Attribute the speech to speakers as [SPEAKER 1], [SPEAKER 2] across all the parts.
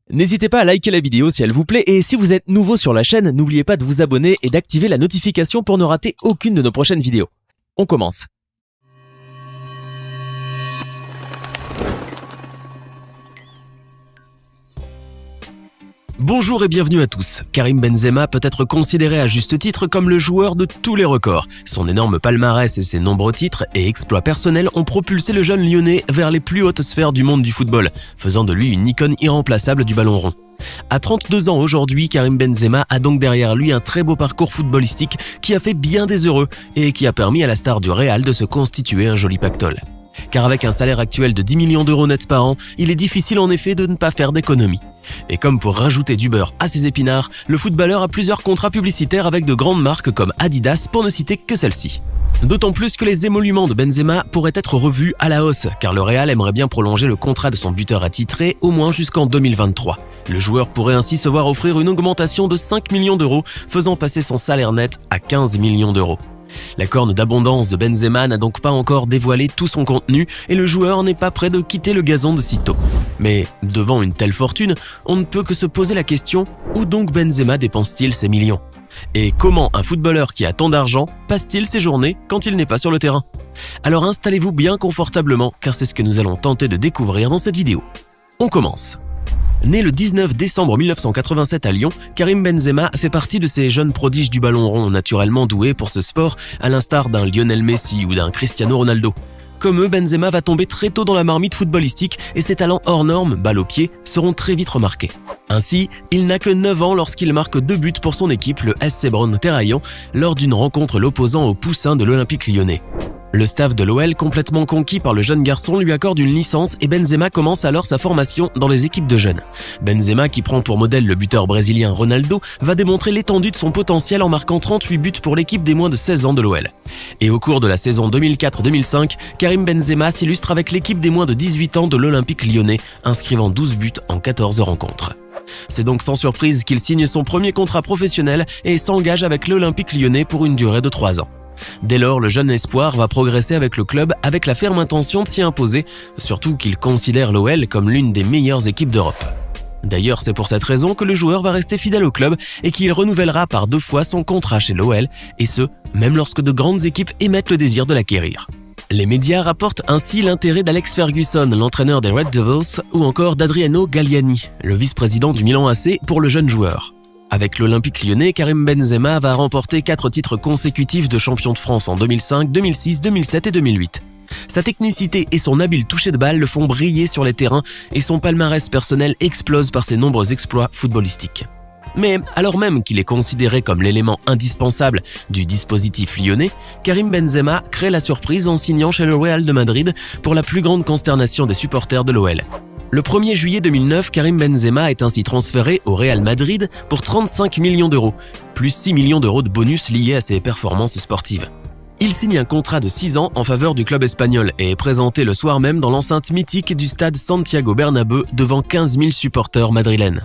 [SPEAKER 1] N'hésitez pas à liker la vidéo si elle vous plaît et si vous êtes nouveau sur la chaîne, n'oubliez pas de vous abonner et d'activer la notification pour ne rater aucune de nos prochaines vidéos. On commence. Bonjour et bienvenue à tous. Karim Benzema peut être considéré à juste titre comme le joueur de tous les records. Son énorme palmarès et ses nombreux titres et exploits personnels ont propulsé le jeune lyonnais vers les plus hautes sphères du monde du football, faisant de lui une icône irremplaçable du ballon rond. À 32 ans aujourd'hui, Karim Benzema a donc derrière lui un très beau parcours footballistique qui a fait bien des heureux et qui a permis à la star du Real de se constituer un joli pactole. Car avec un salaire actuel de 10 millions d'euros nets par an, il est difficile en effet de ne pas faire d'économies. Et comme pour rajouter du beurre à ses épinards, le footballeur a plusieurs contrats publicitaires avec de grandes marques comme Adidas pour ne citer que celle-ci. D'autant plus que les émoluments de Benzema pourraient être revus à la hausse, car le Real aimerait bien prolonger le contrat de son buteur attitré au moins jusqu'en 2023. Le joueur pourrait ainsi se voir offrir une augmentation de 5 millions d'euros, faisant passer son salaire net à 15 millions d'euros. La corne d'abondance de Benzema n'a donc pas encore dévoilé tout son contenu et le joueur n'est pas prêt de quitter le gazon de sitôt. Mais devant une telle fortune, on ne peut que se poser la question « Où donc Benzema dépense-t-il ses millions ?» Et comment un footballeur qui a tant d'argent passe-t-il ses journées quand il n'est pas sur le terrain? Alors installez-vous bien confortablement car c'est ce que nous allons tenter de découvrir dans cette vidéo. On commence. Né le 19 décembre 1987 à Lyon, Karim Benzema fait partie de ces jeunes prodiges du ballon rond naturellement doués pour ce sport, à l'instar d'un Lionel Messi ou d'un Cristiano Ronaldo. Comme eux, Benzema va tomber très tôt dans la marmite footballistique et ses talents hors normes, balle au pied, seront très vite remarqués. Ainsi, il n'a que 9 ans lorsqu'il marque 2 buts pour son équipe, le SC Braun-Terraillon, lors d'une rencontre l'opposant au poussin de l'Olympique lyonnais. Le staff de l'OL, complètement conquis par le jeune garçon, lui accorde une licence et Benzema commence alors sa formation dans les équipes de jeunes. Benzema, qui prend pour modèle le buteur brésilien Ronaldo, va démontrer l'étendue de son potentiel en marquant 38 buts pour l'équipe des moins de 16 ans de l'OL. Et au cours de la saison 2004-2005, Karim Benzema s'illustre avec l'équipe des moins de 18 ans de l'Olympique lyonnais, inscrivant 12 buts en 14 rencontres. C'est donc sans surprise qu'il signe son premier contrat professionnel et s'engage avec l'Olympique lyonnais pour une durée de 3 ans. Dès lors, le jeune espoir va progresser avec le club avec la ferme intention de s'y imposer, surtout qu'il considère l'OL comme l'une des meilleures équipes d'Europe. D'ailleurs, c'est pour cette raison que le joueur va rester fidèle au club et qu'il renouvellera par 2 fois son contrat chez l'OL, et ce, même lorsque de grandes équipes émettent le désir de l'acquérir. Les médias rapportent ainsi l'intérêt d'Alex Ferguson, l'entraîneur des Red Devils, ou encore d'Adriano Galliani, le vice-président du Milan AC, pour le jeune joueur. Avec l'Olympique lyonnais, Karim Benzema va remporter 4 titres consécutifs de champion de France en 2005, 2006, 2007 et 2008. Sa technicité et son habile toucher de balle le font briller sur les terrains et son palmarès personnel explose par ses nombreux exploits footballistiques. Mais alors même qu'il est considéré comme l'élément indispensable du dispositif lyonnais, Karim Benzema crée la surprise en signant chez le Real de Madrid pour la plus grande consternation des supporters de l'OL. Le 1er juillet 2009, Karim Benzema est ainsi transféré au Real Madrid pour 35 millions d'euros, plus 6 millions d'euros de bonus liés à ses performances sportives. Il signe un contrat de 6 ans en faveur du club espagnol et est présenté le soir même dans l'enceinte mythique du stade Santiago Bernabéu devant 15 000 supporters madrilènes.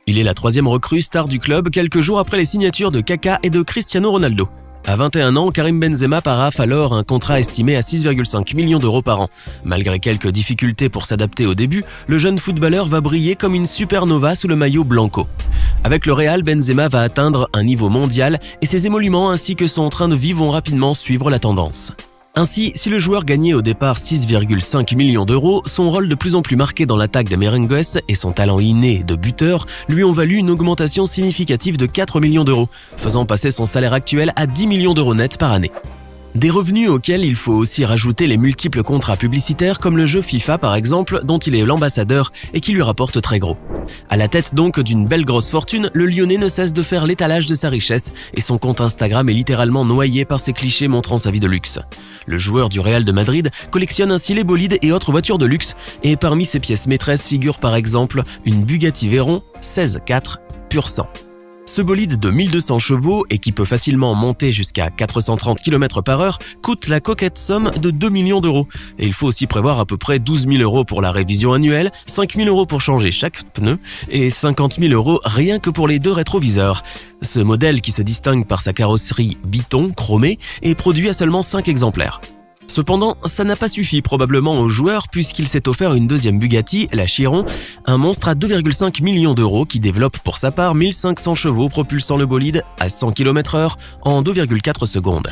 [SPEAKER 1] Il est la 3e recrue star du club quelques jours après les signatures de Kaka et de Cristiano Ronaldo. À 21 ans, Karim Benzema paraffe alors un contrat estimé à 6,5 millions d'euros par an. Malgré quelques difficultés pour s'adapter au début, le jeune footballeur va briller comme une supernova sous le maillot blanco. Avec le Real, Benzema va atteindre un niveau mondial et ses émoluments ainsi que son train de vie vont rapidement suivre la tendance. Ainsi, si le joueur gagnait au départ 6,5 millions d'euros, son rôle de plus en plus marqué dans l'attaque des Merengues et son talent inné de buteur lui ont valu une augmentation significative de 4 millions d'euros, faisant passer son salaire actuel à 10 millions d'euros nets par année. Des revenus auxquels il faut aussi rajouter les multiples contrats publicitaires comme le jeu FIFA par exemple, dont il est l'ambassadeur et qui lui rapporte très gros. À la tête donc d'une belle grosse fortune, le Lyonnais ne cesse de faire l'étalage de sa richesse et son compte Instagram est littéralement noyé par ses clichés montrant sa vie de luxe. Le joueur du Real de Madrid collectionne ainsi les bolides et autres voitures de luxe et parmi ses pièces maîtresses figure par exemple une Bugatti Veyron 16.4 pur sang. Ce bolide de 1200 chevaux et qui peut facilement monter jusqu'à 430 km/h coûte la coquette somme de 2 millions d'euros. Et il faut aussi prévoir à peu près 12 000 euros pour la révision annuelle, 5 000 euros pour changer chaque pneu et 50 000 euros rien que pour les 2 rétroviseurs. Ce modèle qui se distingue par sa carrosserie biton chromée est produit à seulement 5 exemplaires. Cependant, ça n'a pas suffi probablement au joueur puisqu'il s'est offert une deuxième Bugatti, la Chiron, un monstre à 2,5 millions d'euros qui développe pour sa part 1500 chevaux propulsant le bolide à 100 km/h en 2,4 secondes.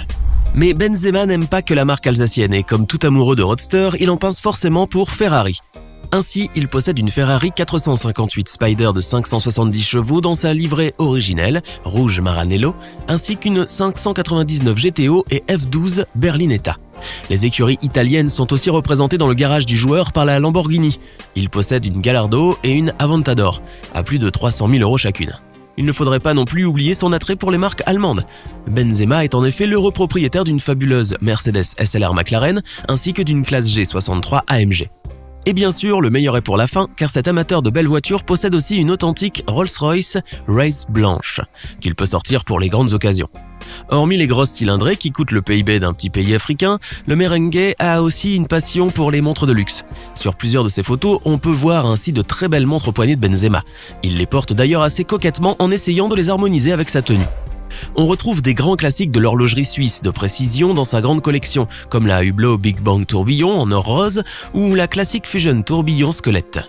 [SPEAKER 1] Mais Benzema n'aime pas que la marque alsacienne et comme tout amoureux de roadster, il en pince forcément pour Ferrari. Ainsi, il possède une Ferrari 458 Spider de 570 chevaux dans sa livrée originelle, rouge Maranello, ainsi qu'une 599 GTO et F12 Berlinetta. Les écuries italiennes sont aussi représentées dans le garage du joueur par la Lamborghini. Il possède une Gallardo et une Aventador, à plus de 300 000 € chacune. Il ne faudrait pas non plus oublier son attrait pour les marques allemandes. Benzema est en effet l'heureux propriétaire d'une fabuleuse Mercedes SLR McLaren ainsi que d'une classe G63 AMG. Et bien sûr, le meilleur est pour la fin, car cet amateur de belles voitures possède aussi une authentique Rolls-Royce Race blanche, qu'il peut sortir pour les grandes occasions. Hormis les grosses cylindrées qui coûtent le PIB d'un petit pays africain, le merengue a aussi une passion pour les montres de luxe. Sur plusieurs de ses photos, on peut voir ainsi de très belles montres au poignet de Benzema. Il les porte d'ailleurs assez coquettement en essayant de les harmoniser avec sa tenue. On retrouve des grands classiques de l'horlogerie suisse de précision dans sa grande collection, comme la Hublot Big Bang tourbillon en or rose ou la classique Fusion tourbillon squelette.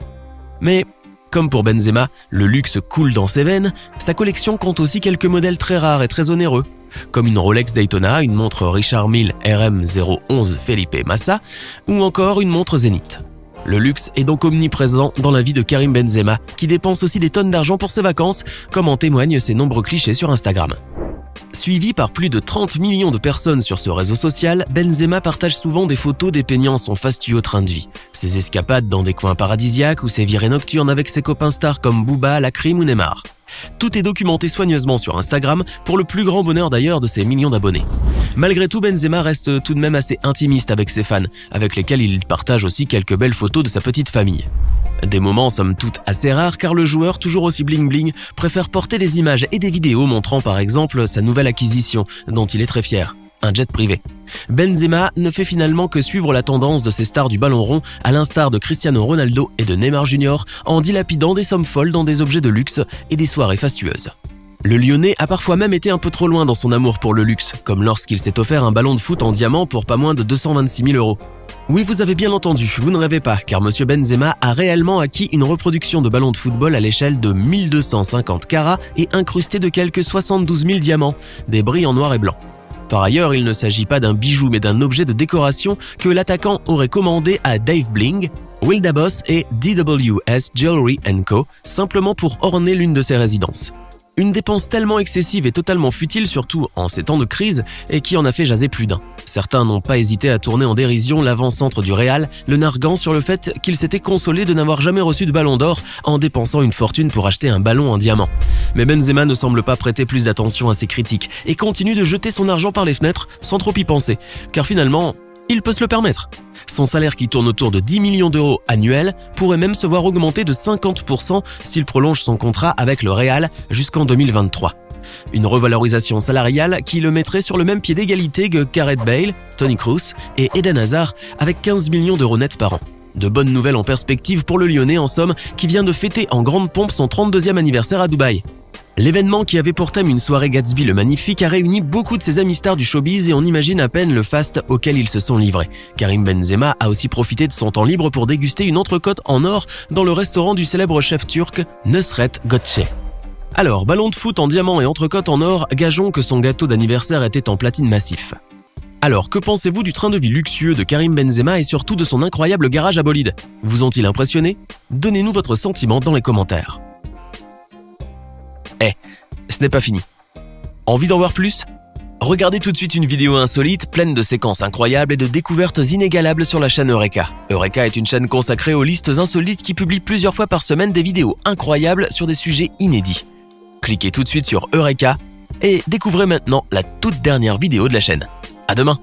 [SPEAKER 1] Mais, comme pour Benzema, le luxe coule dans ses veines, sa collection compte aussi quelques modèles très rares et très onéreux, comme une Rolex Daytona, une montre Richard Mille RM011 Felipe Massa ou encore une montre Zénith. Le luxe est donc omniprésent dans la vie de Karim Benzema, qui dépense aussi des tonnes d'argent pour ses vacances, comme en témoignent ses nombreux clichés sur Instagram. Suivi par plus de 30 millions de personnes sur ce réseau social, Benzema partage souvent des photos dépeignant son fastueux train de vie, ses escapades dans des coins paradisiaques ou ses virées nocturnes avec ses copains stars comme Booba, Lacrim ou Neymar. Tout est documenté soigneusement sur Instagram, pour le plus grand bonheur d'ailleurs de ses millions d'abonnés. Malgré tout, Benzema reste tout de même assez intimiste avec ses fans, avec lesquels il partage aussi quelques belles photos de sa petite famille. Des moments somme toute assez rares car le joueur, toujours aussi bling bling, préfère porter des images et des vidéos montrant par exemple sa nouvelle acquisition, dont il est très fier, un jet privé. Benzema ne fait finalement que suivre la tendance de ces stars du ballon rond, à l'instar de Cristiano Ronaldo et de Neymar Jr, en dilapidant des sommes folles dans des objets de luxe et des soirées fastueuses. Le Lyonnais a parfois même été un peu trop loin dans son amour pour le luxe, comme lorsqu'il s'est offert un ballon de foot en diamant pour pas moins de 226 000 €. Oui, vous avez bien entendu, vous ne rêvez pas, car Monsieur Benzema a réellement acquis une reproduction de ballon de football à l'échelle de 1250 carats et incrusté de quelques 72 000 diamants, des brilles en noir et blanc. Par ailleurs, il ne s'agit pas d'un bijou mais d'un objet de décoration que l'attaquant aurait commandé à Dave Bling, Wildaboss et DWS Jewelry & Co, simplement pour orner l'une de ses résidences. Une dépense tellement excessive et totalement futile, surtout en ces temps de crise, et qui en a fait jaser plus d'un. Certains n'ont pas hésité à tourner en dérision l'avant-centre du Real, le narguant sur le fait qu'il s'était consolé de n'avoir jamais reçu de ballon d'or en dépensant une fortune pour acheter un ballon en diamant. Mais Benzema ne semble pas prêter plus d'attention à ces critiques et continue de jeter son argent par les fenêtres sans trop y penser, car finalement, il peut se le permettre. Son salaire qui tourne autour de 10 millions d'euros annuels pourrait même se voir augmenter de 50% s'il prolonge son contrat avec le Real jusqu'en 2023. Une revalorisation salariale qui le mettrait sur le même pied d'égalité que Gareth Bale, Toni Kroos et Eden Hazard avec 15 millions d'euros nets par an. De bonnes nouvelles en perspective pour le Lyonnais en somme qui vient de fêter en grande pompe son 32e anniversaire à Dubaï. L'événement qui avait pour thème une soirée Gatsby le Magnifique a réuni beaucoup de ses amis stars du showbiz et on imagine à peine le faste auquel ils se sont livrés. Karim Benzema a aussi profité de son temps libre pour déguster une entrecôte en or dans le restaurant du célèbre chef turc Nusret Gökçe. Alors, ballon de foot en diamant et entrecôte en or, gageons que son gâteau d'anniversaire était en platine massif. Alors, que pensez-vous du train de vie luxueux de Karim Benzema et surtout de son incroyable garage à bolide? Vous ont-ils impressionné? Donnez-nous votre sentiment dans les commentaires. Ce n'est pas fini. Envie d'en voir plus? Regardez tout de suite une vidéo insolite, pleine de séquences incroyables et de découvertes inégalables sur la chaîne Eureka. Eureka est une chaîne consacrée aux listes insolites qui publie plusieurs fois par semaine des vidéos incroyables sur des sujets inédits. Cliquez tout de suite sur Eureka et découvrez maintenant la toute dernière vidéo de la chaîne. À demain!